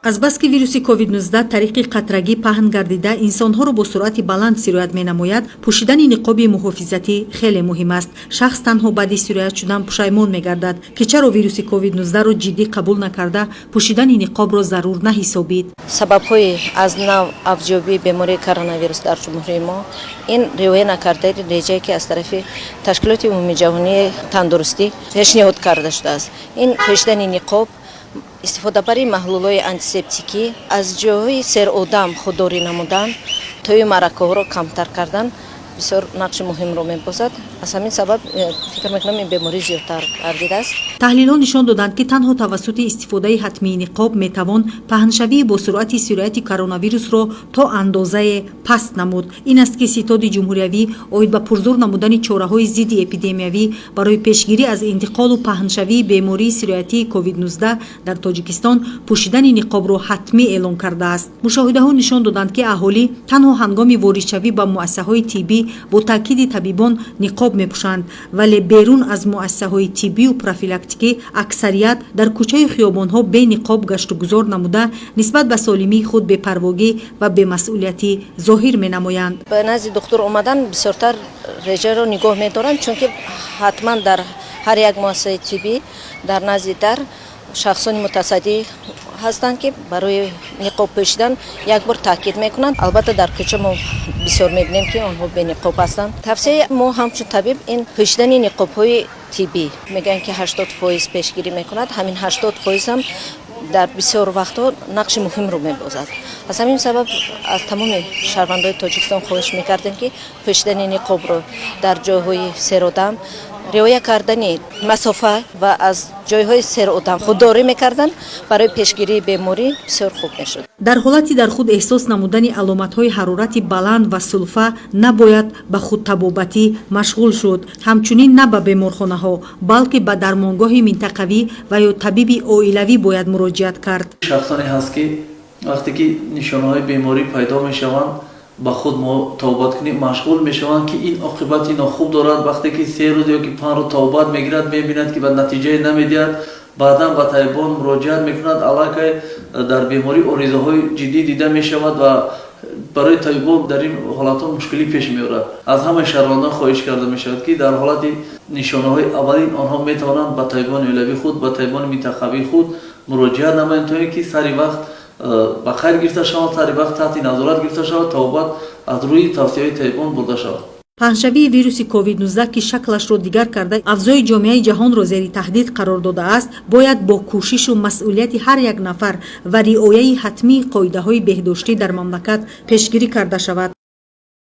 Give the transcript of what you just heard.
азбаски вируси COVID-19 тариқи қатрагӣ паҳн гардида инсонҳоро бо суръати баланд сироят менамояд, пӯшидани ниқоби муҳофизатӣ хеле муҳим аст. Шахс танҳо баъди сироят шудан пушаймон мегардад ки чаро вируси COVID-19-ро ҷиддӣ қабул накарда пӯшидани ниқобро зарур наҳисобид. Сабабҳои аз нав афҷоби бемории коронавирус дар ҷумҳурии мо ин риоя накардаи реҷае ки аз тарафи ташкилоти умумии ҷаҳонии тандурустӣ пешниҳод карда шудааст. Ин пӯшидани ниқоб, истифодабари маҳлулҳои антисептикӣ, аз ҷойҳои серодам худдорӣ намудан, тои маъракаҳоро камтар кардан бисёр нақши муҳимро мебозад. аз ҳамин сабаб фикр мекунам ин беморӣ зиёдтар гардидааст. таҳлилҳо нишон доданд ки танҳо тавассути истифодаи ҳатмии ниқоб метавон паҳншавии бо суръати сирояти коронавирусро то андозае паст намуд. ин аст ки ситоди ҷумҳуриявӣ оид ба пурзур намудани чораҳои зидди эпидемиявӣ барои пешгирӣ аз интиқолу паҳншавии бемории сироятии COVID-19 дар Тоҷикистон пӯшидани ниқобро ҳатмӣ эълон кардааст. мушоҳидаҳо нишон доданд ки аҳолӣ танҳо ҳангоми воридшавӣ ба муассисаҳои тиббӣ бо таъкиди табибон ниқоб мепӯшанд, вале берун аз муассисаҳои тиббию профилактикӣ аксарият дар кӯчаю хиёбонҳо бе ниқоб гашту гузор намуда нисбат ба солимии худ бепарвогӣ ва бемасъулиятӣ зоҳир менамоянд. ба назди духтур омадан бисёртар реҷаро нигоҳ медоранд, чунки ҳатман дар ҳар як муассисаи тиббӣ дар назди дар шахсони мутасаддӣ ҳастанд ки барои ниқоб пӯшидан як бор таъкид мекунанд. албатта дар кӯча мо бисёр мебинем ки онҳо бениқоб ҳастанд. тавсияи мо ҳамчун табиб ин пӯшидани ниқобҳои тиббӣ мегӯянд ки 80% пешгирӣ мекунад. ҳамин 80% ҳам дар бисёр вақтҳо нақши муҳимро мебозад. аз ҳамин сабаб аз тамоми шаҳрвандои Тоҷикистон хоҳиш мекардем ки пӯшидани ниқобро дар ҷойҳои серодам риоя кардани масофа ва аз ҷойҳои серодам худдорӣ мекардан барои пешгирии беморӣ бисёр хуб мешуд. дар ҳолати дар худ эҳсос намудани аломатҳои ҳарорати баланд ва сулфа набояд ба худтабобатӣ машғул шуд. ҳамчунин на ба беморхонаҳо, балки ба дармонгоҳи минтақавӣ ва ё табиби оилавӣ бояд муроҷиат кард. шахсоне ҳаст ки вақте ки нишонаҳои беморӣ пайдо мешаванд ба худ тавбат кунӣ машғул мешаванд ки ин оқибати нохуб дорад. вақте ки 3 рӯз ё ки 5 рӯз тавбат мегирад, мебинад ки ба натиҷае намедиҳад, баъдан ба табибон муроҷиат мекунад, аллакай дар беморӣ оризаҳои ҷиддӣ дида мешавад ва барои табибон дар ин ҳолатҳо мушкилӣ пеш меорад. аз ҳамаи шаҳрвандон хоҳиш карда мешавад ки дар ҳолати нишонаҳои аввалин онҳо метавонанд ба табибони оилавии худ, ба табибони минтақавии худ муроҷиат намоянд, то ин ки сари вақт ба хайр гирифта шаванд, сари вақт таҳти назорат гирифта шавад, тавбат аз рӯи тавсияҳои табибон бурда шавад. паҳншавии вируси COVID-19 ки шаклашро дигар карда авзои ҷомеаи ҷаҳонро зери таҳдид қарор додааст, бояд бо кӯшишу масъулияти ҳар як нафар ва риояи ҳатмии қоидаҳои беҳдоштӣ дар мамлакат пешгирӣ карда шавад.